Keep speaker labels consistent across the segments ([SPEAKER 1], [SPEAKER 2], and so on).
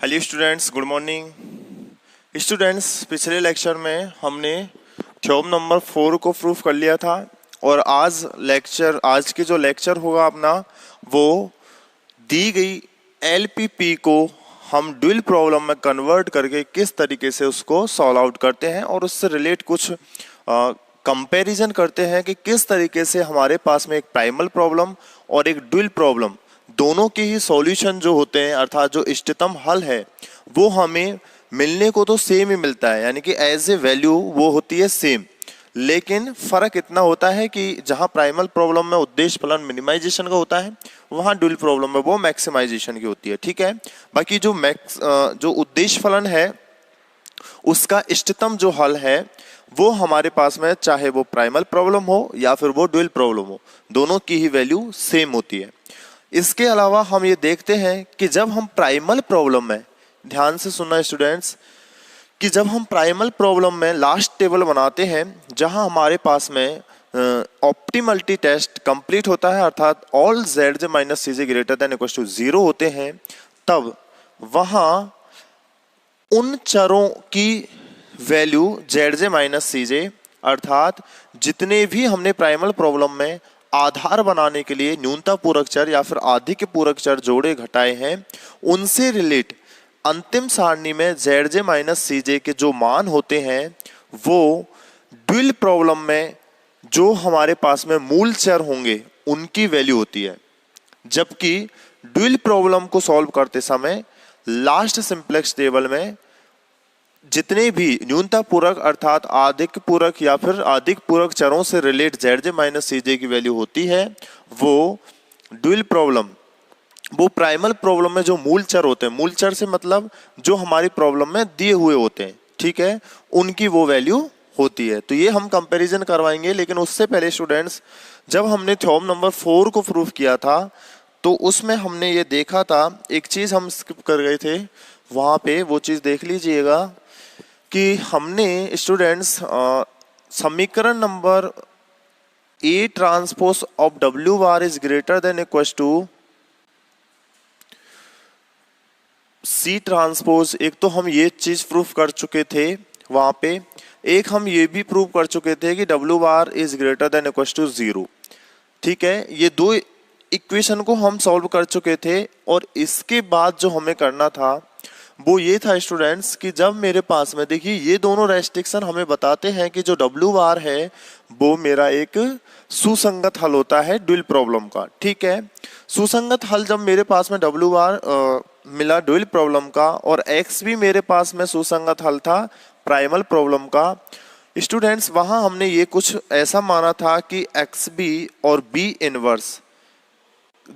[SPEAKER 1] Hello students, good morning. Students, पिछले lecture में हमने थ्योरम नंबर 4 को प्रूफ कर लिया था और आज के जो लेक्चर होगा अपना, वो दी गई एलपीपी को हम ड्यूल प्रॉब्लम में कन्वर्ट करके किस तरीके से उसको सॉल्व आउट करते हैं और उससे रिलेट कुछ कंपैरिजन करते हैं कि किस तरीके से हमारे पास में एक प्राइमल प्रॉब्लम और एक ड्यूल प्रॉब्लम दोनों के ही सॉल्यूशन जो होते हैं, अर्थात जो इष्टतम हल है, वो हमें मिलने को तो सेम ही मिलता है, यानी कि एज ए वैल्यू वो होती है सेम, लेकिन फर्क इतना होता है कि जहां प्राइमल प्रॉब्लम में उद्देश्य फलन मिनिमाइजेशन का होता है, वहां ड्यूल प्रॉब्लम में वो मैक्सिमाइजेशन की होती है। ठीक है, बाकी जो उद्देश्य फलन है उसका इष्टतम जो हल है वो हमारे पास में, चाहे वो प्राइमल प्रॉब्लम हो या फिर वो ड्यूल प्रॉब्लम हो, दोनों की ही वैल्यू सेम होती है। इसके अलावा हम ये देखते हैं कि जब हम प्राइमल प्रॉब्लम में, ध्यान से सुनना स्टूडेंट्स, कि जब हम प्राइमल प्रॉब्लम में लास्ट टेबल बनाते हैं जहां हमारे पास में ऑप्टिमलिटी टेस्ट कंप्लीट होता है, अर्थात all Z minus C J greater than equal to 0 होते हैं, तब वहां उन चरों की value Z J minus C J, अर्थात जितने भी हमने प्राइमल प्रॉब्लम में आधार बनाने के लिए न्यूनता पूरक चर या फिर आधिक्य पूरक चर जोड़े घटाए हैं, उनसे रिलेट अंतिम सारणी में जेड जे माइनस सी जे के जो मान होते हैं वो ड्यूल प्रॉब्लम में जो हमारे पास में मूल चर होंगे उनकी वैल्यू होती है। जबकि ड्यूल प्रॉब्लम को सॉल्व करते समय लास्ट सिंप्लेक्स टेबल में जितने भी न्यूनता पूरक अर्थात आधिक्य पूरक या फिर अधिक पूरक चरों से relate Z J minus C जे की वैल्यू होती है, वो ड्यूल प्रॉब्लम, वो प्राइमल प्रॉब्लम में जो मूल चर होते हैं, मूल चर से मतलब जो हमारी प्रॉब्लम में दिए हुए होते हैं, ठीक है, उनकी वो वैल्यू होती है। तो ये हम कंपैरिजन करवाएंगे, लेकिन उससे पहले स्टूडेंट्स, जब हमने थ्योरम नंबर 4 को प्रूफ किया था तो उसमें हमने ये देखा था, एक चीज हम स्किप कर गए थे, वहां पे वो चीज देख लीजिएगा कि हमने स्टूडेंट्स समीकरण number A transpose of W bar is greater than equal to C transpose, एक तो हम ये चीज प्रूफ कर चुके थे वहां पे, एक हम ये भी प्रूफ कर चुके थे कि W bar is greater than equal to 0। ठीक है, ये दो इक्वेशन को हम सॉल्व कर चुके थे और इसके बाद जो हमें करना था वो ये था स्टूडेंट्स कि जब मेरे पास में, देखिए ये दोनों रेस्ट्रिक्शन हमें बताते हैं कि जो डब्ल्यू बार है वो मेरा एक सुसंगत हल होता है ड्यूल प्रॉब्लम का। ठीक है, सुसंगत हल जब मेरे पास में डब्ल्यू बार मिला ड्यूल प्रॉब्लम का और एक्स भी मेरे पास में सुसंगत हल था प्राइमल प्रॉब्लम का, स्टूडेंट्स वहां हमने ये कुछ ऐसा माना था कि एक्स बी और बी इनवर्स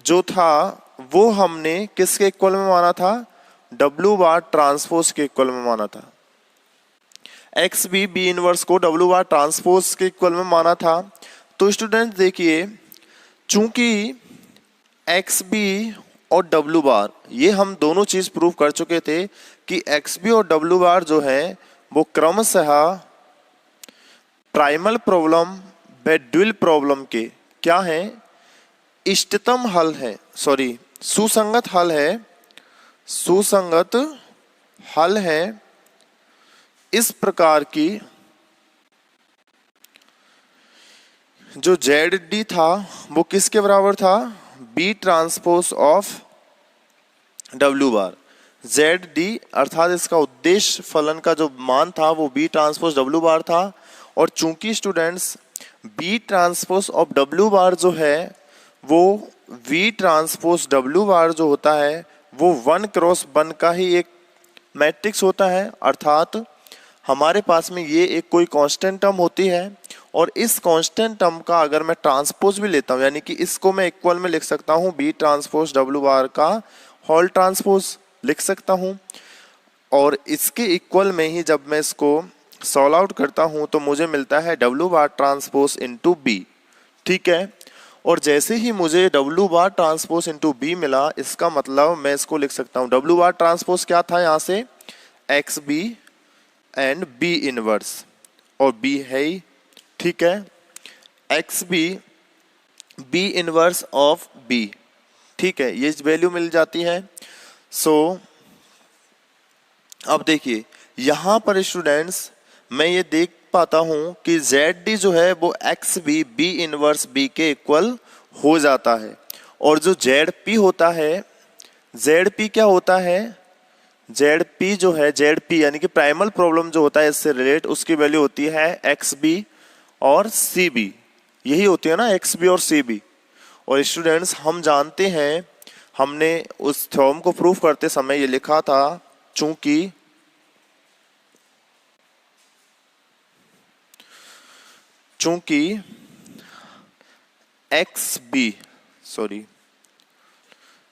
[SPEAKER 1] जो था वो हमने किसके इक्वल में माना था, डब्ल्यू बार ट्रांसपोज के इक्वल में माना था। एक्स बी बी इनवर्स को डब्ल्यू बार ट्रांसपोज के इक्वल में माना था। तो स्टूडेंट देखिए, चूंकि एक्स बी और डब्ल्यू बार, ये हम दोनों चीज प्रूव कर चुके थे कि एक्स बी और डब्ल्यू बार जो है वो क्रमशः प्राइमल प्रॉब्लम व ड्यूल प्रॉब्लम के क्या है, इष्टतम हल है, सॉरी सुसंगत हल है, सुसंगत हल है। इस प्रकार की जो जेड डी था वो किसके बराबर था, B transpose of W bar. Z D अर्थात इसका उद्देश्य फलन का जो मान था वो बी ट्रांसपोज डब्ल्यू बार था, और चूंकि students B transpose of W bar जो है वो वी ट्रांसपोज डब्ल्यू बार जो होता है वो 1x1 का ही एक मैट्रिक्स होता है, अर्थात हमारे पास में ये एक कोई कांस्टेंट टर्म होती है और इस कांस्टेंट टर्म का अगर मैं ट्रांसपोज भी लेता हूँ, यानी कि इसको मैं इक्वल में लिख सकता हूँ बी ट्रांसपोज डब्ल्यू बार का होल ट्रांसपोज लिख सकता हूँ, और इसके इक्वल में ही जब मैं इसको सॉल्व आउट करता हूँ तो मुझे मिलता है डब्ल्यू बार ट्रांसपोज इंटू बी। ठीक है, और जैसे ही मुझे डब्ल्यू बार ट्रांसपोज इंटू बी मिला, इसका मतलब मैं इसको लिख सकता हूँ, डब्ल्यू बार ट्रांसपोज क्या था यहाँ से, X B and B inverse, और बी है ही, ठीक है, X B inverse of B. ठीक है, ये वैल्यू मिल जाती है। सो अब देखिए यहाँ पर स्टूडेंट्स मैं ये देख पाता हूँ कि ZD जो है वो XB B इनवर्स B के इक्वल हो जाता है, और जो ZP होता है, ZP क्या होता है, ZP जो है, ZP यानी कि प्राइमल प्रॉब्लम जो होता है इससे रिलेट, उसकी वैल्यू होती है XB और CB, यही होती है ना XB और CB। और स्टूडेंट्स हम जानते हैं, हमने उस थ्योरम को प्रूफ करते समय ये लिखा था, चूंकि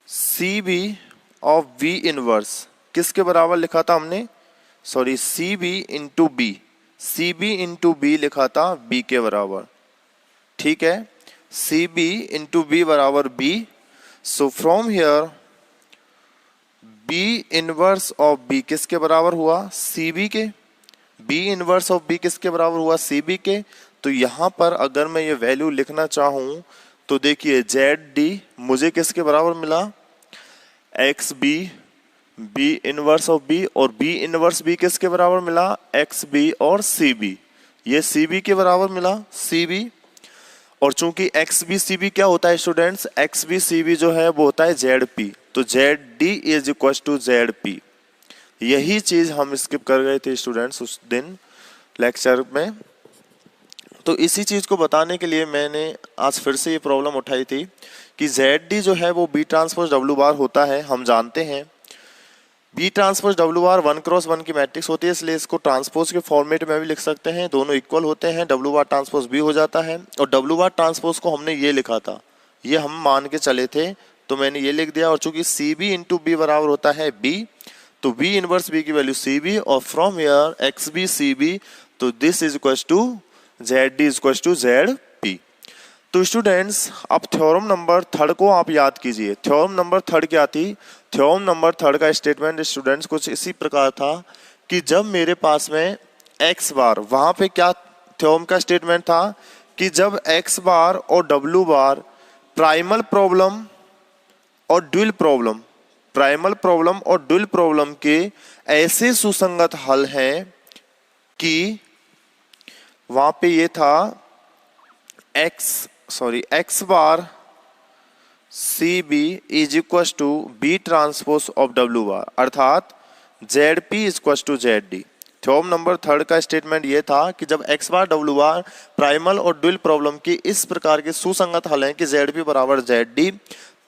[SPEAKER 1] CB ऑफ V इनवर्स किसके बराबर लिखा था हमने, CB into B, CB into B लिखा था B के बराबर, ठीक है, CB इंटू B बराबर B। So from here B inverse of B किसके बराबर हुआ, CB के, B इनवर्स ऑफ B किसके बराबर हुआ, CB के। तो यहाँ पर अगर मैं ये वैल्यू लिखना चाहूँ तो देखिए ZD मुझे किसके बराबर मिला, XB B inverse of B, और B इनवर्स B किसके बराबर मिला, XB और CB, ये CB के बराबर मिला, CB। और चूंकि XB CB क्या होता है स्टूडेंट्स, XB CB जो है वो होता है ZP, तो ZD is equal to ZP। यही चीज हम स्किप कर गए थे स्टूडेंट्स उस दिन लेक्चर में, तो इसी चीज को बताने के लिए मैंने आज फिर से ये प्रॉब्लम उठाई थी कि ZD जो है वो B ट्रांसपोज W बार होता है। हम जानते हैं B ट्रांसपोज W बार 1x1 की मैट्रिक्स होती है, इसलिए इसको ट्रांसपोज के फॉर्मेट में भी लिख सकते हैं, दोनों इक्वल होते हैं, W बार ट्रांसपोज B हो जाता है। और W बार ट्रांसपोज को हमने ये लिखा था, ये हम मान के चले थे, तो मैंने ये लिख दिया। और चूंकि CB इंटू B बराबर होता है B, तो B इनवर्स B की वैल्यू CB, और फ्रॉम हियर XB CB, तो this is equal to ZD is equal to ZP। तो स्टूडेंट्स अब थ्योरम नंबर 3 को आप याद कीजिए। थ्योरम नंबर 3 क्या थी, थ्योरम नंबर 3 का स्टेटमेंट स्टूडेंट्स कुछ इसी प्रकार था कि जब मेरे पास में x बार, वहां पे क्या थ्योरम का स्टेटमेंट था कि जब x बार और w बार प्राइमल प्रॉब्लम और ड्यूल प्रॉब्लम, प्राइमल प्रॉब्लम और ड्यूल प्रॉब्लम के ऐसे सुसंगत हल हैं कि वहां पे ये था x bar CB is equal to B transpose of W bar, अर्थात ZP is equal to ZD। Theorem number 3 का स्टेटमेंट ये था कि जब x bar W bar primal और ड्यूल प्रॉब्लम की इस प्रकार के सुसंगत हल हैं कि ZP बराबर ZD,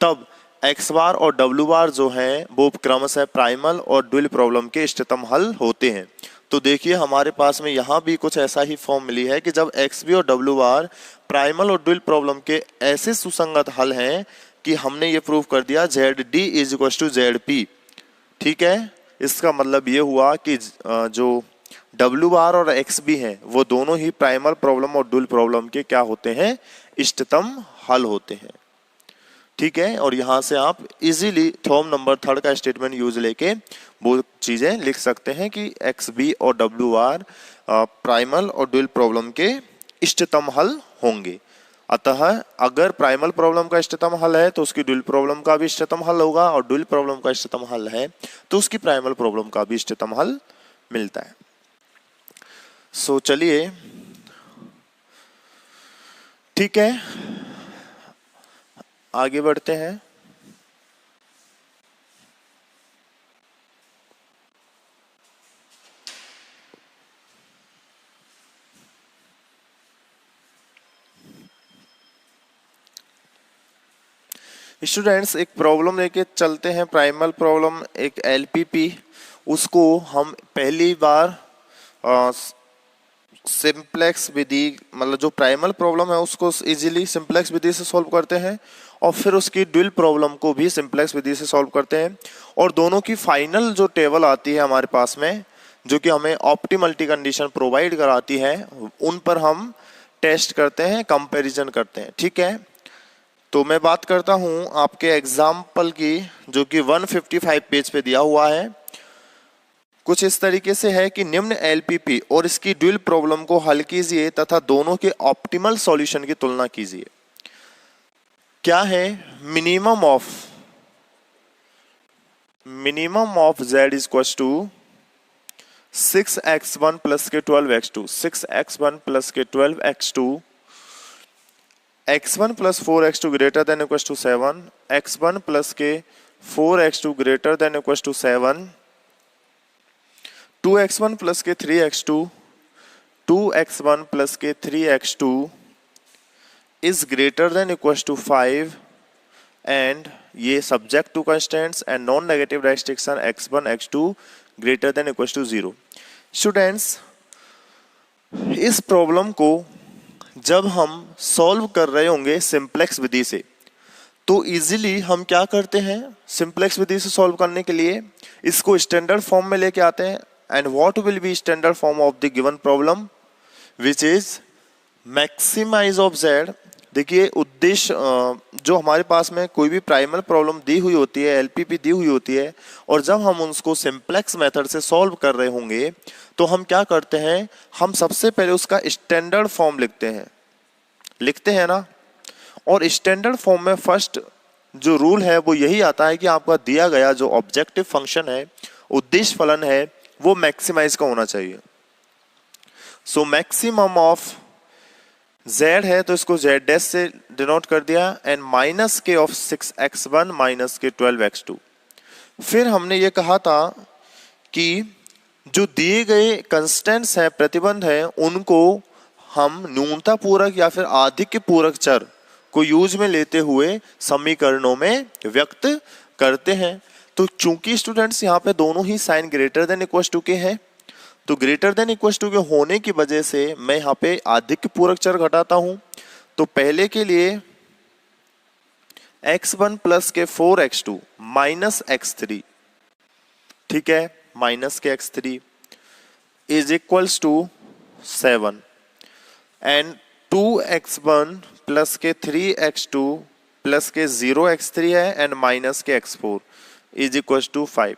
[SPEAKER 1] तब x बार और W बार जो हैं वो क्रमशः प्राइमल और ड्यूल प्रॉब्लम के इष्टतम हल होते हैं। तो देखिए हमारे पास में यहाँ भी कुछ ऐसा ही फॉर्म मिली है कि जब XB और W बार प्राइमल और ड्यूल प्रॉब्लम के ऐसे सुसंगत हल हैं कि हमने ये प्रूव कर दिया ZD is equal to ZP, ठीक है। इसका मतलब ये हुआ कि जो W बार और XB हैं वो दोनों ही प्राइमल प्रॉब्लम और ड्यूल प्रॉब्लम के क्या होते हैं, इष्टतम हल होते हैं, ठीक है। और यहाँ से आप इजीली थ्योरम नंबर 3 का स्टेटमेंट यूज लेके वो चीजें लिख सकते हैं कि XB और W बार प्राइमल और ड्यूल प्रॉब्लम के इष्टतम हल होंगे। अतः अगर प्राइमल प्रॉब्लम का इष्टतम हल है तो उसकी ड्यूल प्रॉब्लम का भी इष्टतम हल होगा, और ड्यूल प्रॉब्लम का इष्टतम हल है तो उसकी प्राइमल प्रॉब्लम का भी इष्टतम हल मिलता है। सो चलिए ठीक है, आगे बढ़ते हैं। स्टूडेंट्स एक प्रॉब्लम लेके चलते हैं, प्राइमल प्रॉब्लम, एक LPP, उसको हम पहली बार सिंप्लेक्स विधि, मतलब जो प्राइमल प्रॉब्लम है उसको इजीली सिंप्लेक्स विधि से सॉल्व करते हैं, और फिर उसकी ड्यूल प्रॉब्लम को भी सिंप्लेक्स विधि से सॉल्व करते हैं, और दोनों की फाइनल जो टेबल आती है हमारे पास में, जो कि हमें ऑप्टिमलिटी कंडीशन प्रोवाइड कराती है, उन पर हम टेस्ट करते हैं, कंपैरिजन करते हैं, ठीक है। तो मैं बात करता हूं आपके एग्जाम्पल की, जो कि 155 पेज पे दिया हुआ है। कुछ इस तरीके से है कि निम्न LPP और इसकी ड्यूल प्रॉब्लम को हल कीजिए तथा दोनों के ऑप्टिमल सॉल्यूशन की तुलना कीजिए। क्या है, minimum of Z is equal to 6x1 plus के 12x2, 6x1 प्लस के 12x2, x1 plus 4x2 greater than equal to 7, x1 plus के 4x2 greater than equal to 7, 2x1 plus के 3x2, 2x1 प्लस के 3x2 is greater than equal to 5 and ये subject to constants and non negative restriction x1 x2 greater than equal to 0। Students, इस problem को जब हम solve कर रहे होंगे सिंप्लेक्स विधि से, तो इजीली हम क्या करते हैं, सिंप्लेक्स विधि से सॉल्व करने के लिए इसको स्टैंडर्ड फॉर्म में लेके आते हैं। And what will be standard form of the given problem, which is maximize of z। देखिए उद्देश्य, जो हमारे पास में कोई भी प्राइमल प्रॉब्लम दी हुई होती है, एलपीपी दी हुई होती है, और जब हम उसको सिंप्लेक्स मेथड से सॉल्व कर रहे होंगे तो हम क्या करते हैं, हम सबसे पहले उसका स्टैंडर्ड फॉर्म लिखते हैं ना। और स्टैंडर्ड फॉर्म में फर्स्ट जो रूल है वो यही आता है कि आपका दिया गया जो ऑब्जेक्टिव फंक्शन है, उद्देश्य फलन है, वो मैक्सिमाइज का होना चाहिए। सो मैक्सिमम ऑफ z है तो इसको z डैश से डिनोट कर दिया, एंड माइनस के ऑफ 6x1 माइनस के 12x2। फिर हमने ये कहा था कि जो दिए गए कंस्टेंट्स हैं, प्रतिबंध हैं, उनको हम न्यूनता पूरक या फिर आधिक्य पूरक चर को यूज में लेते हुए समीकरणों में व्यक्त करते हैं। तो चूंकि स्टूडेंट्स यहाँ पे दोनों ही sign greater than equal to के हैं, तो ग्रेटर देन इक्वल टू के होने की वजह से मैं यहाँ पे आधिक्य पूरक चर घटाता हूं। तो पहले के लिए x1 प्लस के 4x2 माइनस x3, ठीक है, माइनस के x3 is equals to 7, and 2x1 plus के 3x2 प्लस के 0x3 है एंड माइनस के x4 इज इक्वल्स टू 5।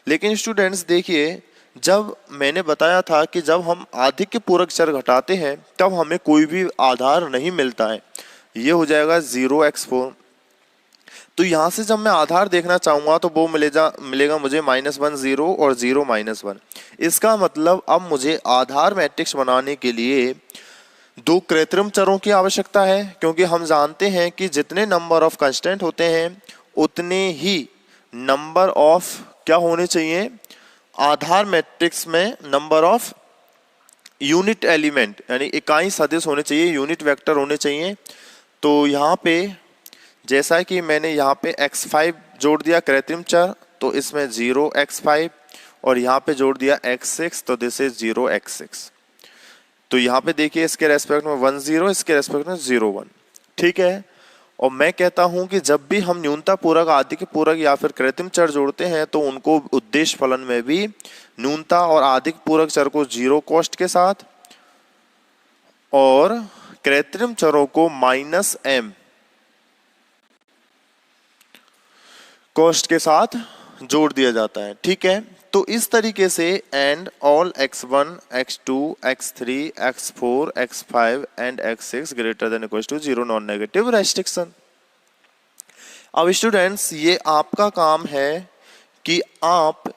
[SPEAKER 1] लेकिन स्टूडेंट्स देखिए, जब मैंने बताया था कि जब हम आधिक्य पूरक चर घटाते हैं तब हमें कोई भी आधार नहीं मिलता है, ये हो जाएगा 0x4। तो यहाँ से जब मैं आधार देखना चाहूँगा तो वो मिलेगा मुझे -1 0 और 0 -1। इसका मतलब अब मुझे आधार मैट्रिक्स बनाने के लिए दो कृत्रिम चरों की आवश्यकता है, क्योंकि हम जानते हैं कि जितने नंबर ऑफ कंस्टेंट होते हैं उतने ही नंबर ऑफ क्या होने चाहिए, आधार मैट्रिक्स में नंबर ऑफ यूनिट एलिमेंट यानी इकाई सदिश होने चाहिए, यूनिट वेक्टर होने चाहिए। तो यहाँ पे जैसा कि मैंने यहाँ पे x5 जोड़ दिया कृत्रिम चर, तो इसमें 0x5, और यहाँ पे जोड़ दिया x6, तो दिस इज 0x6। तो यहाँ पे देखिए इसके रेस्पेक्ट में 1 0, इसके रेस्पेक्ट में 0 1, ठीक है। और मैं कहता हूं कि जब भी हम न्यूनता पूरक, आधिक्य पूरक या फिर कृत्रिम चर जोड़ते हैं तो उनको उद्देश्य फलन में भी न्यूनता और आधिक्य पूरक चर को 0 कॉस्ट के साथ और कृत्रिम चरों को -m कॉस्ट के साथ जोड़ दिया जाता है, ठीक है। तो इस तरीके से and all x1 x2 x3 x4 x5 and x6 greater than equal to 0 non negative restriction. अब स्टूडेंट्स, ये आपका काम है कि आप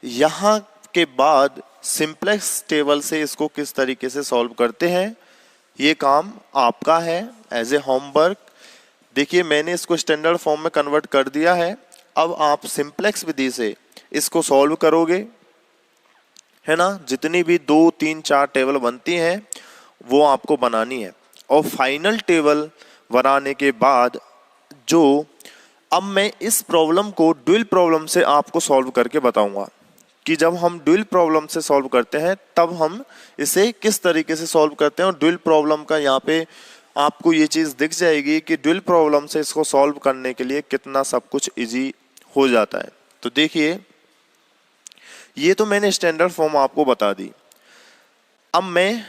[SPEAKER 1] यहाँ के बाद सिंप्लेक्स टेबल से इसको किस तरीके से सॉल्व करते हैं, ये काम आपका है एज ए होमवर्क। देखिए मैंने इसको स्टैंडर्ड फॉर्म में कन्वर्ट कर दिया है। अब आप सिंप्लेक्स विधि से इसको सॉल्व करोगे, है ना। जितनी भी 2 3 4 टेबल बनती हैं वो आपको बनानी है, और फाइनल टेबल बनाने के बाद जो अब मैं इस प्रॉब्लम को ड्यूल प्रॉब्लम से आपको सॉल्व करके बताऊंगा कि जब हम ड्यूल प्रॉब्लम से सॉल्व करते हैं तब हम इसे किस तरीके से सॉल्व करते हैं। और ड्यूल प्रॉब्लम का यहाँ पे आपको ये चीज़ दिख जाएगी कि ड्यूल प्रॉब्लम से इसको सॉल्व करने के लिए कितना सब कुछ इजी हो जाता है। तो देखिए, ये तो मैंने स्टैंडर्ड फॉर्म आपको बता दी। अब मैं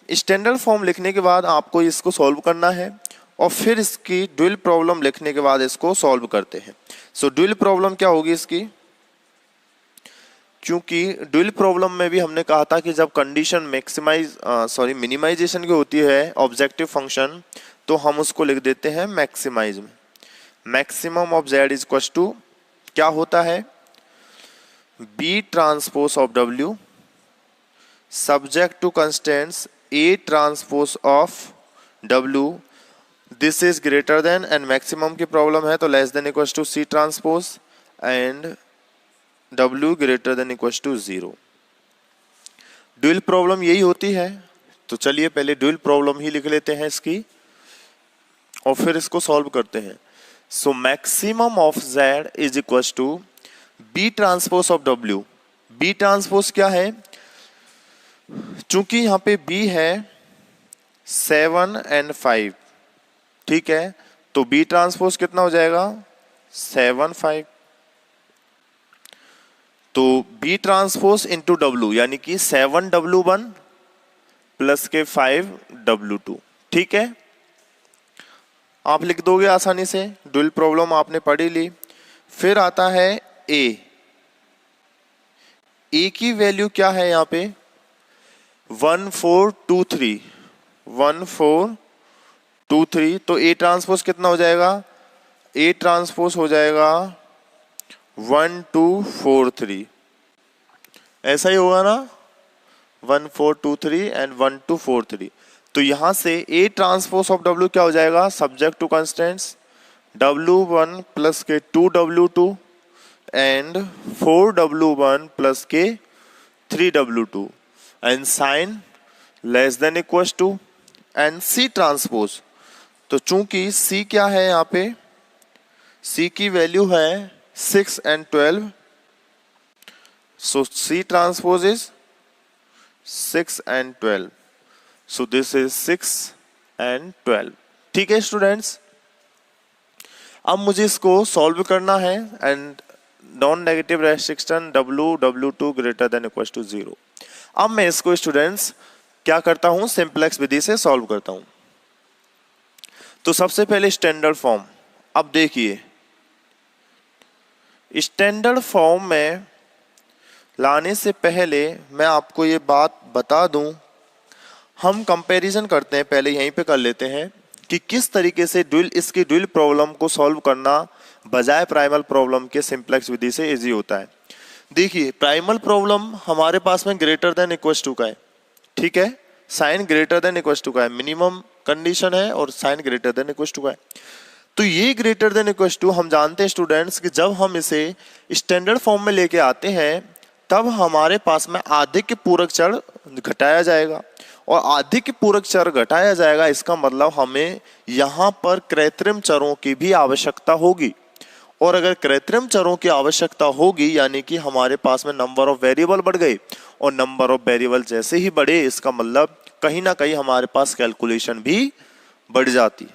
[SPEAKER 1] स्टैंडर्ड फॉर्म लिखने के बाद आपको इसको सॉल्व करना है, और फिर इसकी ड्यूल प्रॉब्लम लिखने के बाद इसको सॉल्व करते हैं। सो ड्यूल प्रॉब्लम क्या होगी इसकी, क्योंकि ड्यूल प्रॉब्लम में भी हमने कहा था कि जब कंडीशन मिनिमाइजेशन की होती है ऑब्जेक्टिव फंक्शन, तो हम उसको लिख देते हैं मैक्सिमाइज में। Maximum of z is equal to क्या होता है, B transpose of W subject to constants A transpose of W, this is greater than and maximum की प्रॉब्लम है तो less than equals to C transpose and W greater than equals to 0। Dual problem यही होती है, तो चलिए पहले dual problem ही लिख लेते हैं इसकी और फिर इसको सॉल्व करते हैं। So maximum of Z is equal to B transpose of W। B transpose क्या है, चूंकि यहां पे B है 7 and 5, ठीक है, तो B ट्रांसपोज कितना हो जाएगा 7 5, तो B ट्रांसपोज इंटू W यानी कि 7W1 प्लस के 5W2, ठीक है, आप लिख दोगे आसानी से, ड्यूल प्रॉब्लम आपने पढ़ी ली। फिर आता है A की वैल्यू क्या है यहाँ पे 1423, 1423, तो A ट्रांसपोज कितना हो जाएगा, A ट्रांसपोज हो जाएगा 1243, ऐसा ही होगा ना, 1423 एंड 1243। तो यहां से A ट्रांसपोज ऑफ W क्या हो जाएगा, subject to constants W1 plus के 2W2 एंड 4W1 प्लस के 3W2 and sign less than equals to and C transpose, तो चूंकि C क्या है यहाँ पे, C की वैल्यू है 6 and 12, so C transpose is 6 and 12, so this is 6 and 12, ठीक है स्टूडेंट्स। अब मुझे इसको सॉल्व करना है and non negative restriction W2 greater than equal to 0। अब मैं इसको स्टूडेंट्स क्या करता हूं, सिंपलेक्स विधि से सॉल्व करता हूं। तो सबसे पहले स्टैंडर्ड फॉर्म, अब देखिए स्टैंडर्ड फॉर्म में लाने से पहले मैं आपको ये बात बता दूं, हम कंपैरिजन करते हैं, पहले यहीं पे कर लेते हैं कि किस तरीके से इसकी ड्यूल प्रॉब्लम को सॉल्व करना बजाय प्राइमल प्रॉब्लम के सिंपलेक्स विधि से इजी होता है। देखिए प्राइमल प्रॉब्लम हमारे पास में ग्रेटर देन इक्वल्स टू का है, ठीक है, sign greater than equals to का है, मिनिमम कंडीशन है और sign greater than equals to का है। तो ये ग्रेटर देन इक्वल्स टू हम जानते हैं स्टूडेंट्स कि जब हम इसे स्टैंडर्ड फॉर्म में लेके आते हैं तब हमारे पास में आधिक्य पूरक चर घटाया जाएगा, और आधिक्य पूरक चर घटाया जाएगा इसका मतलब हमें यहाँ पर कृत्रिम चरों की भी आवश्यकता होगी, और अगर कृत्रिम चरों की आवश्यकता होगी यानी कि हमारे पास में नंबर ऑफ वेरिएबल बढ़ गए, और नंबर ऑफ वेरिएबल जैसे ही बढ़े इसका मतलब कहीं ना कहीं हमारे पास कैलकुलेशन भी बढ़ जाती है,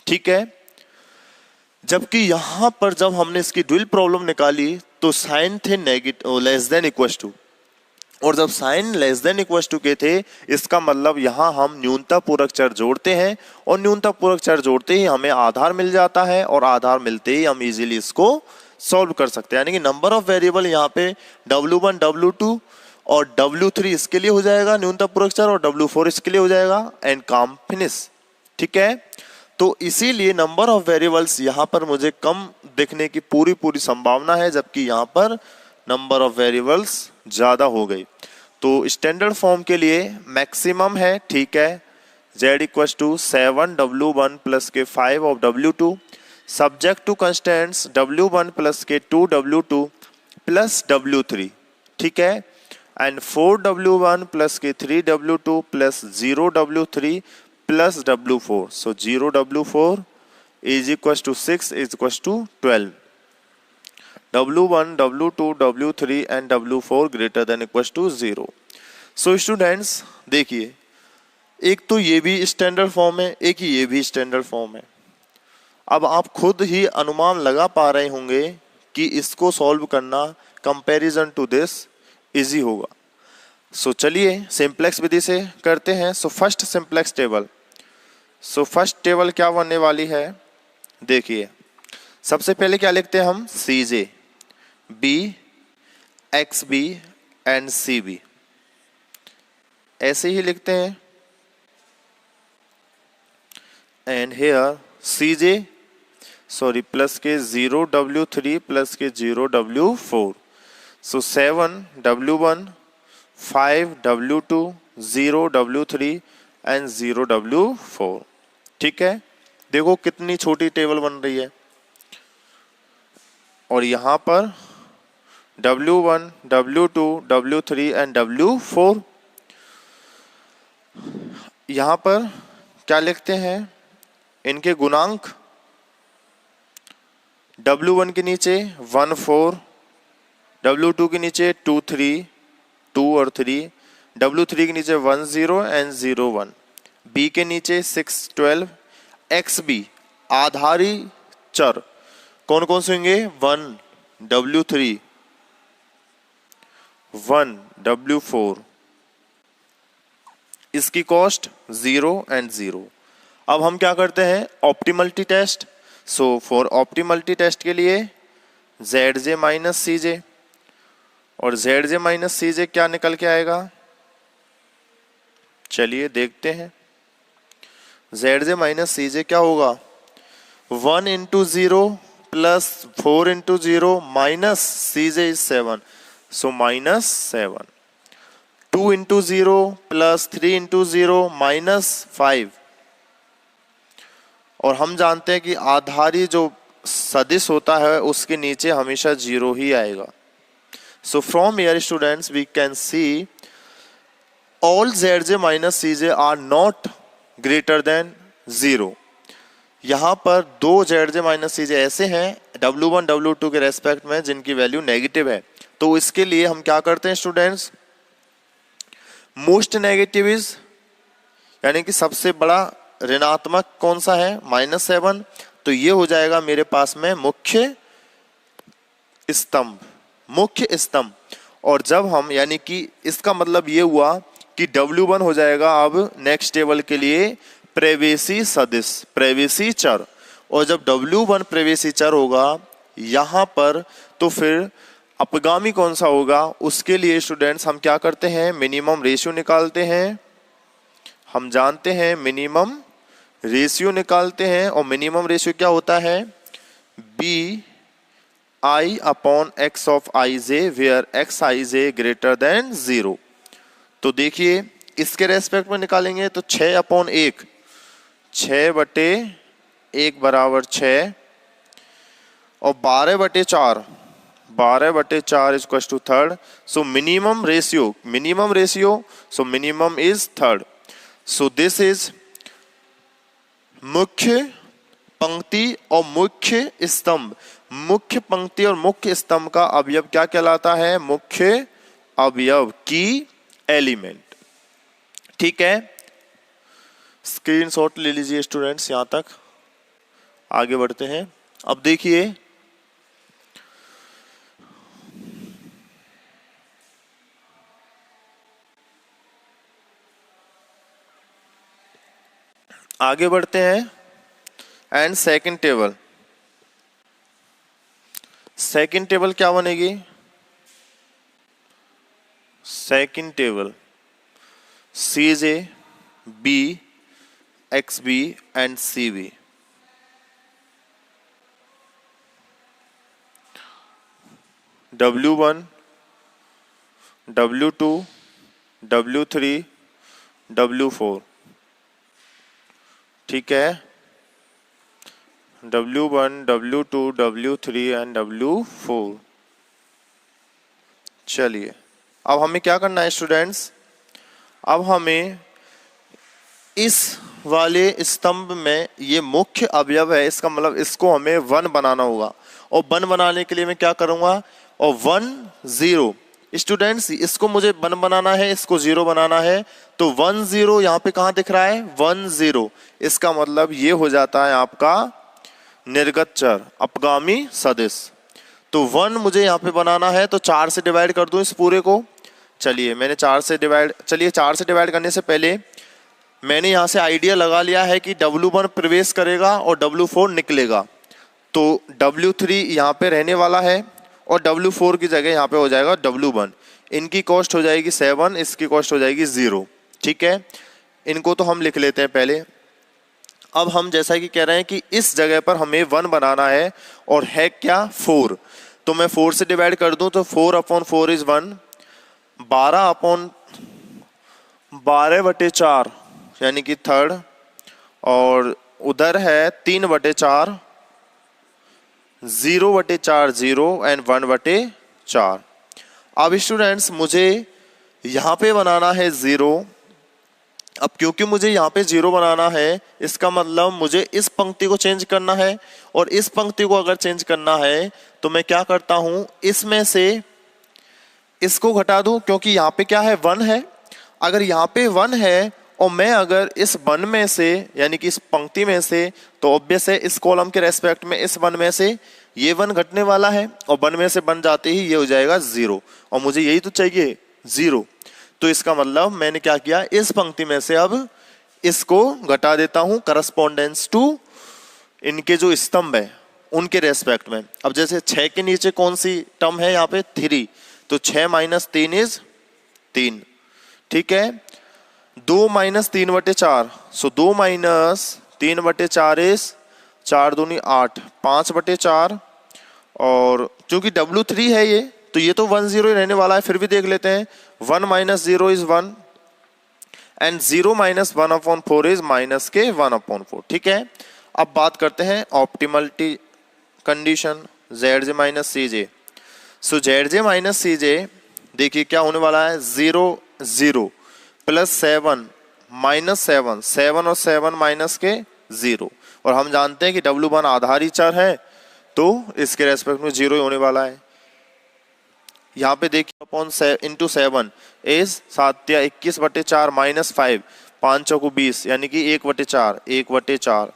[SPEAKER 1] ठीक है। जबकि यहां पर जब हमने इसकी ड्यूल प्रॉब्लम निकाली तो साइन थे negative less than equals to, और जब sign less than equals to के थे इसका मतलब यहां हम न्यूनतम पूरक चर जोड़ते हैं, और न्यूनतम पूरक चर जोड़ते ही हमें आधार मिल जाता है, और आधार मिलते ही हम इजीली इसको सॉल्व कर सकते हैं। यानी कि नंबर ऑफ वेरिएबल यहाँ पे W1 W2 और W3 इसके लिए हो जाएगा न्यूनतम पूरक चर, और W4 इसके लिए हो जाएगा, एंड काम फिनिश, ठीक है। तो इसीलिए नंबर ऑफ वेरिएबल्स यहाँ पर मुझे कम दिखने की पूरी संभावना है, जबकि यहाँ पर नंबर ऑफ वेरिएबल्स ज्यादा हो गई। तो स्टैंडर्ड फॉर्म के लिए मैक्सिमम है, ठीक है, Z equals to 7W1 plus के 5 of W2 subject to constants W1 plus के 2W2 प्लस W3, ठीक है, एंड 4W1 प्लस के 3W2 plus 0W3 plus W4, so 0W4 is equals to 6 is equals to 12, W1 W2 W3 and W4 greater than equals to 0। so students देखिए एक तो ये भी standard form है, एक ही ये भी स्टैंडर्ड फॉर्म है। अब आप खुद ही अनुमान लगा पा रहे होंगे कि इसको सॉल्व करना कंपैरिजन टू दिस इजी होगा। सो चलिए सिंपलेक्स विधि से करते हैं। So first simplex table, so first table क्या बनने वाली है, देखिए सबसे पहले क्या लिखते हैं हम, CJ B XB and CB, ऐसे ही लिखते हैं, and here CJ sorry plus के 0W3 प्लस के 0W4, so 7W1 5W2, 0W3 and 0W4। ठीक है, देखो कितनी छोटी टेबल बन रही है। और यहाँ पर W1, W2, W3 and W4। यहाँ पर क्या लिखते हैं, इनके गुणांक। W1 के नीचे 1, 4, W2 के नीचे 2, 3, 2 और 3, W3 के नीचे 1, 0 एंड 0, 1, B के नीचे 6, 12, XB आधारी चर कौन कौन से होंगे, 1, W3, 1, W4, इसकी कॉस्ट 0 एंड 0। अब हम क्या करते हैं, optimality test. So for optimality test के लिए ZJ माइनस CJ, और ZJ माइनस CJ क्या निकल के आएगा, चलिए देखते हैं। ZJ माइनस CJ क्या होगा, 1 into 0 plus 4 into 0 minus CJ is 7, so minus 7। 2 into 0 plus 3 into 0 minus 5। और हम जानते हैं कि आधारी जो सदिश होता है उसके नीचे हमेशा 0 ही आएगा। So from here students we can see all ZJ minus CJ are not greater than 0। यहाँ पर दो ZJ माइनस CJ ऐसे हैं W1 W2 के रेस्पेक्ट में जिनकी वैल्यू नेगेटिव है। तो इसके लिए हम क्या करते हैं स्टूडेंट्स, मोस्ट नेगेटिव इज यानी कि सबसे बड़ा ऋणात्मक कौन सा है, -7। तो ये हो जाएगा मेरे पास में मुख्य स्तंभ, मुख्य स्तंभ। और जब हम यानी कि इसका मतलब ये हुआ कि W1 हो जाएगा अब नेक्स्ट टेबल के लिए प्रवेशी सदिश, प्रवेशी चर। और जब W1 प्रवेशी चर होगा यहाँ पर, तो फिर अपगामी कौन सा होगा, उसके लिए स्टूडेंट्स हम क्या करते हैं, मिनिमम रेशियो निकालते हैं। हम जानते हैं मिनिमम रेशियो निकालते हैं, और मिनिमम रेशियो क्या होता है, BI upon X of IJ where XIJ greater than 0। तो देखिए इसके रेस्पेक्ट में निकालेंगे तो 6/1, 6/1 बराबर 6, और 12/4, 12/4 is equal to 3rd। So minimum ratio, so minimum is 3rd। So this is मुख्य पंक्ति और मुख्य स्तंभ। मुख्य पंक्ति और मुख्य स्तंभ का अवयव क्या कहलाता है, मुख्य अवयव की एलिमेंट। ठीक है, स्क्रीनशॉट ले लीजिए स्टूडेंट्स, यहां तक आगे बढ़ते हैं। अब देखिए आगे बढ़ते हैं and second table. Second table क्या बनेगी, second table CJ, B, XB and CB। W1, W2, W3, W4। ठीक है, W1, W2, W3 and W4। चलिए अब हमें क्या करना है स्टूडेंट्स, अब हमें इस वाले स्तंभ में ये मुख्य अवयव है, इसका मतलब इसको हमें 1 बनाना होगा। और 1 बनाने के लिए मैं क्या करूंगा, और 1, 0 स्टूडेंट्स, इसको मुझे 1 बनाना है, इसको 0 बनाना है। तो 1, 0 यहाँ पे कहाँ दिख रहा है, 1, 0। इसका मतलब ये हो जाता है आपका निर्गत चर, अपगामी सदिश। तो 1 मुझे यहाँ पे बनाना है, तो 4 से डिवाइड कर दूं इस पूरे को। चलिए मैंने 4 से डिवाइड करने से पहले मैंने यहाँ से आइडिया लगा लिया है कि W1 प्रवेश करेगा और W4 निकलेगा। तो W3 यहाँ पे रहने वाला है और W4 की जगह यहाँ पे हो जाएगा W1। इनकी कॉस्ट हो जाएगी 7, इसकी कॉस्ट हो जाएगी 0। ठीक है, इनको तो हम लिख लेते हैं पहले। अब हम जैसा कि कह रहे हैं कि इस जगह पर हमें 1 बनाना है और है क्या 4। तो मैं 4 से डिवाइड कर दूं तो 4/4 इज 1, 12/4 यानी कि थर्ड, और उधर है 3/4, 0/4 0 एंड 1/4। अब स्टूडेंट्स मुझे यहाँ पे बनाना है 0। अब क्योंकि मुझे यहाँ पे 0 बनाना है, इसका मतलब मुझे इस पंक्ति को चेंज करना है, और इस पंक्ति को अगर चेंज करना है तो मैं क्या करता हूँ, इसमें से इसको घटा दूं, क्योंकि यहाँ पे क्या है 1 है। अगर यहाँ पे 1 है और मैं अगर इस 1 में से यानी कि इस पंक्ति में से, तो ऑब्वियस है इस कॉलम के रेस्पेक्ट में इस 1 में से ये 1 घटने वाला है, और 1 में से 1 जाते ही ये हो जाएगा 0, और मुझे यही तो चाहिए 0। तो इसका मतलब मैंने क्या किया, इस पंक्ति में से अब इसको घटा देता हूं करस्पॉन्डेंस टू इनके जो स्तंभ है उनके रेस्पेक्ट में। अब जैसे 6 के नीचे कौन सी टर्म है यहाँ पे 3, तो 6 - 3 इज 3, ठीक है। 2 - 3/4, सो 2 - 3/4 इज 4 दूनी 8, 5/4, और क्योंकि W3 है ये, तो ये तो 1 0 ही रहने वाला है, फिर भी देख लेते हैं। 1 - 0 इज 1 एंड 0 - 1/4 इज -(1/4), ठीक है। अब बात करते हैं ऑप्टिमलिटी कंडीशन Zj - Cj। सो Zj - Cj देखिए क्या होने वाला है, 0 0 + 7 -7, 7 और 7 माइनस के 0, और हम जानते हैं कि W1 आधारी चर है, तो इसके रेस्पेक्ट में 0 ही होने वाला है। यहाँ पे देखिए अपॉन इंटू 7 इज 7 या 21/4 -5, 5 चौको 20 यानी कि 1/4, 1/4।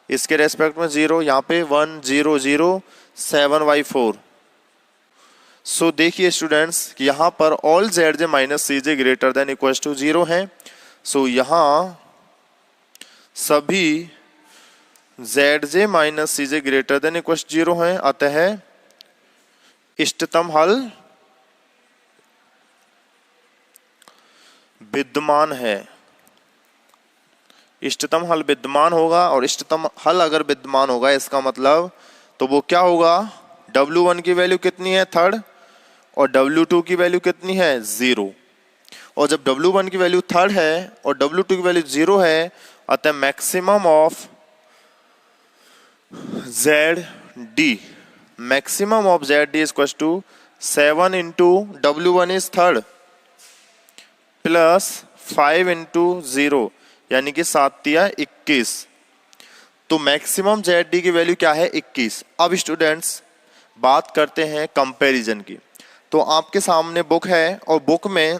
[SPEAKER 1] इसके रेस्पेक्ट में 0, यहाँ पे 1 0 0 7/4। सो देखिए स्टूडेंट्स कि यहाँ पर all Zj - Cj greater than equal to 0 है। सो यहाँ सभी Zj - Cj greater than equal 0 है, अतः इष्टतम हल विद्यमान है। इष्टतम हल विद्यमान होगा, और इष्टतम हल अगर विद्यमान होगा इसका मतलब तो वो क्या होगा, W1 की वैल्यू कितनी है थर्ड, और W2 की वैल्यू कितनी है 0। और जब W1 की वैल्यू थर्ड है और W2 की वैल्यू 0 है, अतः maximum of ZD, maximum of ZD is equal to 7 into W1 is third plus 5 into 0 यानी कि 7 या 21। तो मैक्सिमम ZD की वैल्यू क्या है 21। अब स्टूडेंट्स बात करते हैं कंपैरिजन की। तो आपके सामने बुक है, और बुक में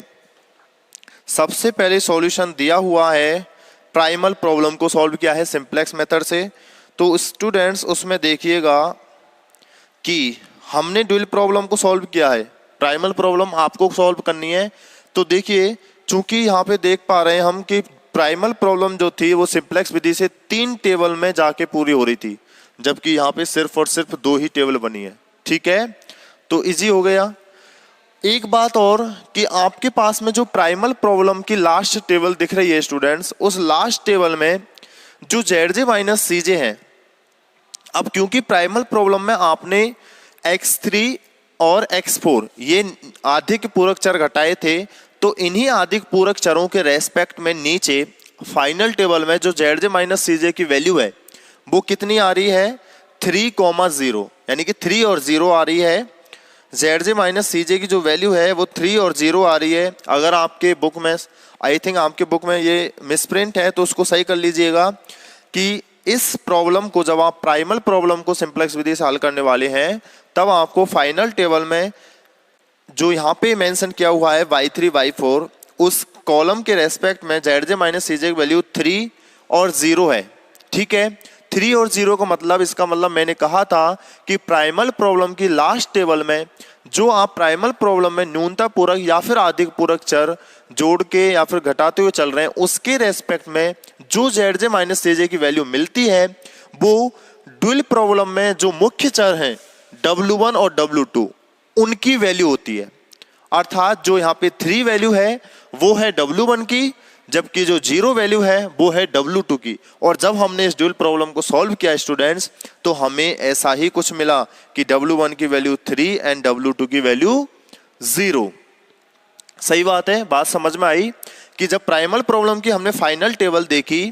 [SPEAKER 1] सबसे पहले सॉल्यूशन दिया हुआ है, प्राइमल प्रॉब्लम को सॉल्व किया है सिंप्लेक्स मेथड से। तो स्टूडेंट्स उसमें देखिएगा कि हमने ड्यूल प्रॉब्लम को सॉल्व किया है, प्राइमल प्रॉब्लम आपको सॉल्व करनी है। तो देखिए चूंकि यहाँ पे देख पा रहे हैं हम कि प्राइमल प्रॉब्लम जो थी वो सिंप्लेक्स विधि से 3 टेबल में जाके पूरी हो रही थी, जबकि यहाँ पे सिर्फ और सिर्फ 2 ही टेबल बनी है, ठीक है। तो इजी हो गया। एक बात और कि आपके पास में जो प्राइमल प्रॉब्लम की लास्ट टेबल दिख रही है स्टूडेंट्स, उस लास्ट टेबल में जो Zj - Cj है, अब क्योंकि प्राइमल प्रॉब्लम में आपने x3 और x4 ये आधिक पूरक चर घटाए थे, तो इन्हीं आधिक पूरक चरों के रेस्पेक्ट में नीचे फाइनल टेबल में जो Zj - Cj की वैल्यू है वो कितनी आ रही है 3,0, यानी कि 3 और 0 आ रही है। Zj - Cj की जो वैल्यू है वो 3 और 0 आ रही है। अगर आपके बुक में, आई थिंक आपके बुक में ये मिसप्रिंट है, तो उसको सही कर लीजिएगा कि इस प्रॉब्लम को जब आप प्राइमल प्रॉब्लम को सिंप्लेक्स विधि से हल करने वाले हैं, तब आपको फाइनल टेबल में जो यहाँ पे मेंशन किया हुआ है y3 y4, उस कॉलम के रेस्पेक्ट में Zj - Cj की वैल्यू 3 और 0 है, ठीक है। 3 और 0 का मतलब, इसका मतलब मैंने कहा था कि प्राइमल प्रॉब्लम की लास्ट टेबल में जो आप प्राइमल प्रॉब्लम में न्यूनता पूरक या फिर अधिक पूरक चर जोड़ के या फिर घटाते हुए चल रहे हैं, उसके रेस्पेक्ट में जो Zj - Cj की वैल्यू मिलती है वो ड्यूल प्रॉब्लम में जो मुख्य चर हैं W1 और W2 उनकी वैल्यू होती है। अर्थात जो यहाँ पे 3 वैल्यू है वो है W1 की, जबकि जो 0 वैल्यू है वो है W2 की। और जब हमने इस ड्यूल प्रॉब्लम को सॉल्व किया स्टूडेंट्स, तो हमें ऐसा ही कुछ मिला कि W1 की वैल्यू 3 एंड W2 की वैल्यू 0। सही बात है, बात समझ में आई कि जब प्राइमल प्रॉब्लम की हमने फाइनल टेबल देखी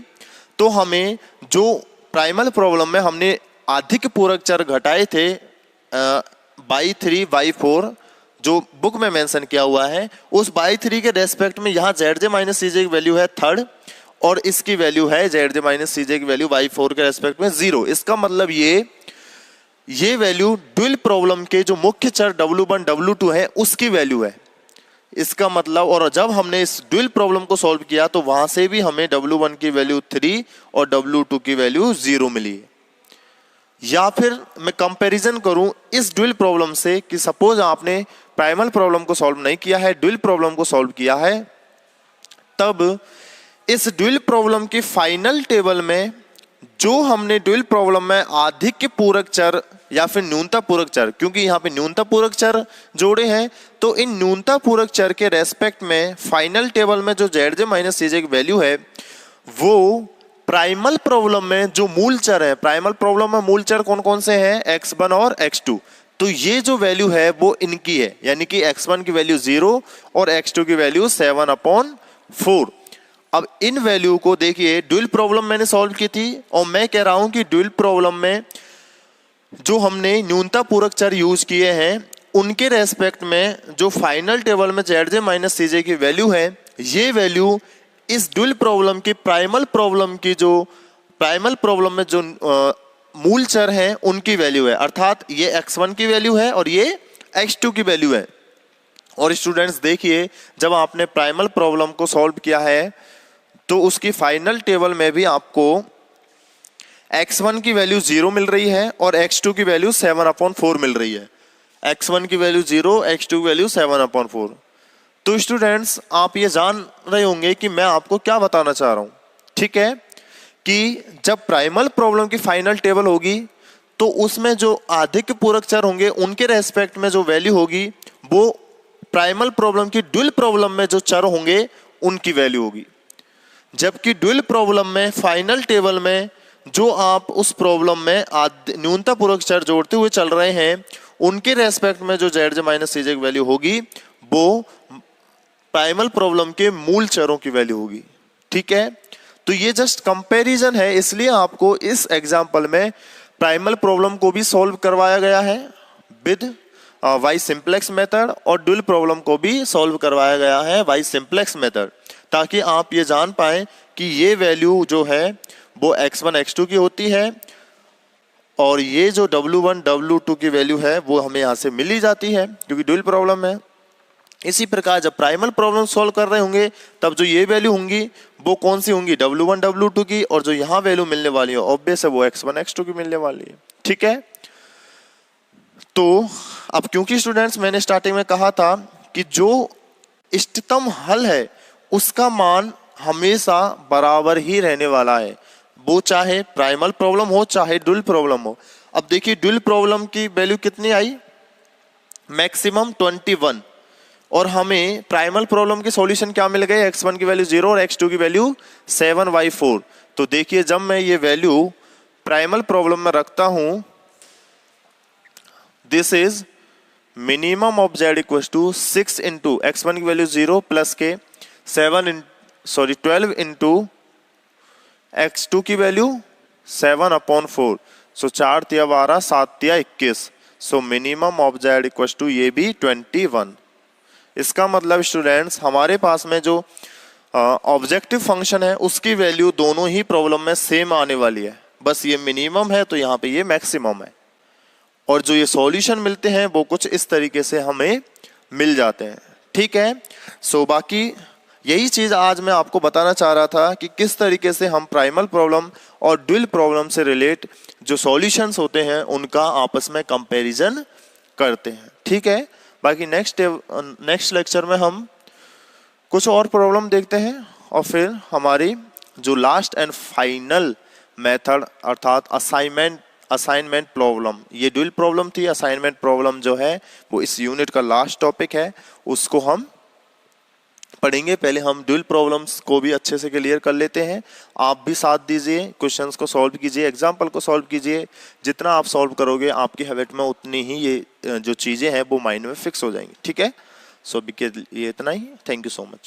[SPEAKER 1] तो हमें जो प्राइमल प्रॉब्लम में हमने अधिक पूरक चर घटाए थे बाई 3 बाई 4 जो बुक में मेंशन किया हुआ है, उस बाई 3 के रेस्पेक्ट में यहाँ जेड जे माइनस सी जे की वैल्यू है थर्ड और इसकी वैल्यू है जेड जे माइनस सी जे की वैल्यू बाई 4 के रेस्पेक्ट में 0। इसका मतलब ये वैल्यू ड्यूल प्रॉब्लम के जो मुख्य चर W1 W2 है उसकी वैल्यू है। इसका मतलब, और जब हमने इस ड्यूल प्रॉब्लम को सॉल्व किया तो वहां से भी हमें W1 की वैल्यू 3 और W2 की वैल्यू 0 मिली। या फिर मैं कंपैरिजन करूं इस ड्यूल प्रॉब्लम से कि सपोज आपने प्राइमल प्रॉब्लम को सॉल्व नहीं किया है, ड्यूल प्रॉब्लम को सॉल्व किया है, तब इस ड्यूल प्रॉब्लम की फाइनल टेबल में जो हमने ड्यूल प्रॉब्लम में अधिक पूरक चर या फिर न्यूनतम पूरक चर, क्योंकि यहाँ पे न्यूनतम पूरक चर जोड़े हैं, तो इन न्यूनतम पूरक चर के रेस्पेक्ट में फाइनल टेबल में जो जेड जे माइनस सी जे की वैल्यू है वो प्राइमल प्रॉब्लम में जो मूल चर है, प्राइमल प्रॉब्लम में मूल चर कौन कौन से हैं, x1 और x2, तो ये जो वैल्यू है वो इनकी है, यानी कि x1 की वैल्यू 0 और x2 की वैल्यू 7/4। अब इन वैल्यू को देखिए, ड्यूल प्रॉब्लम मैंने सॉल्व की थी और मैं कह रहा हूं कि ड्यूल प्रॉब्लम में जो हमने न्यूनतम पूरक चर यूज किए हैं उनके रेस्पेक्ट में जो फाइनल टेबल में जेड जे माइनस सी जे की वैल्यू है, ये वैल्यू इस ड्यूल प्रॉब्लम की प्राइमल प्रॉब्लम की जो प्राइमल प्रॉब्लम में जो मूल चर हैं उनकी वैल्यू है, अर्थात ये x1 की वैल्यू है और ये x2 की वैल्यू है। और स्टूडेंट्स देखिए, जब आपने प्राइमल प्रॉब्लम को सॉल्व किया है तो उसकी फाइनल टेबल में भी आपको x1 की वैल्यू 0 मिल रही है और x2 की वैल्यू 7/4 मिल रही है। x1 की वैल्यू 0, x2 की वैल्यू 7/4। तो स्टूडेंट्स आप ये जान रहे होंगे कि मैं आपको क्या बताना चाह रहा हूं, ठीक है, कि जब प्राइमल प्रॉब्लम की फाइनल टेबल होगी तो उसमें जो अधिक पूरक चर होंगे उनके रेस्पेक्ट में जो वैल्यू होगी वो प्राइमल प्रॉब्लम की ड्यूल प्रॉब्लम में जो चर होंगे उनकी वैल्यू होगी। जबकि ड्यूल प्रॉब्लम में फाइनल टेबल में जो आप उस प्रॉब्लम में न्यूनतम पूरक चर जोड़ते हुए चल रहे हैं उनके रेस्पेक्ट में जो जेड जे माइनस सी जे की वैल्यू होगी वो प्राइमल प्रॉब्लम के मूल चरों की वैल्यू होगी, ठीक है। तो ये जस्ट कंपैरिजन है, इसलिए आपको इस एग्जांपल में प्राइमल प्रॉब्लम को भी सॉल्व करवाया गया है विद वाई सिंप्लेक्स मेथड और ड्यूल प्रॉब्लम को भी सॉल्व करवाया गया है वाई सिंप्लेक्स मेथड, ताकि आप ये जान पाएं कि ये वैल्यू जो है वो x1 x2 की होती है और ये जो W1 W2 की वैल्यू है वो हमें यहाँ से मिल ही जाती है क्योंकि ड्यूल प्रॉब्लम है। इसी प्रकार जब प्राइमल प्रॉब्लम सॉल्व कर रहे होंगे तब जो ये वैल्यू होंगी वो कौन सी होंगी, W1 W2 की, और जो यहाँ वैल्यू मिलने वाली है ऑब्वियस है वो x1 x2 की मिलने वाली है, ठीक है। तो अब क्योंकि स्टूडेंट्स मैंने स्टार्टिंग में कहा था कि जो इष्टतम हल है उसका मान हमेशा बराबर ही रहने वाला है, वो चाहे प्राइमल प्रॉब्लम हो चाहे ड्यूल प्रॉब्लम हो। अब देखिए ड्यूल प्रॉब्लम की वैल्यू कितनी आई, मैक्सिमम 21, और हमें प्राइमल प्रॉब्लम के सॉल्यूशन क्या मिल गए, x1 की वैल्यू 0 और x2 की वैल्यू 7/4। तो देखिए जब मैं ये वैल्यू प्राइमल प्रॉब्लम में रखता हूं, this is minimum of z equals to 6 into x1 की वैल्यू 0 प्लस के 12 इंटू x2 की वैल्यू 7/4। सो 4 तिया 12, 7 तिया 21। So minimum of z equals to ये भी 21। इसका मतलब स्टूडेंट्स हमारे पास में जो ऑब्जेक्टिव फंक्शन है उसकी वैल्यू दोनों ही प्रॉब्लम में सेम आने वाली है, बस ये मिनिमम है तो यहाँ पे ये मैक्सिमम है, और जो ये सॉल्यूशन मिलते हैं वो कुछ इस तरीके से हमें मिल जाते हैं, ठीक है। सो बाकी यही चीज आज मैं आपको बताना चाह रहा था कि किस तरीके से हम प्राइमल प्रॉब्लम और ड्यूल प्रॉब्लम से रिलेट जो सॉल्यूशंस होते हैं उनका आपस में कंपैरिजन करते हैं, ठीक है। बाकी नेक्स्ट लेक्चर में हम कुछ और प्रॉब्लम देखते हैं और फिर हमारी जो लास्ट एंड फाइनल मेथड अर्थात असाइनमेंट प्रॉब्लम, ये ड्यूल प्रॉब्लम थी, असाइनमेंट प्रॉब्लम जो है वो इस यूनिट का लास्ट टॉपिक है, उसको हम पढ़ेंगे। पहले हम ड्यूल प्रॉब्लम्स को भी अच्छे से क्लियर कर लेते हैं। आप भी साथ दीजिए, क्वेश्चंस को सॉल्व कीजिए, एग्जाम्पल को सॉल्व कीजिए। जितना आप सॉल्व करोगे आपकी हैबिट में उतनी ही ये जो चीज़ें हैं वो माइंड में फिक्स हो जाएंगी, ठीक है। सो अभी के लिए इतना ही। Thank you so much.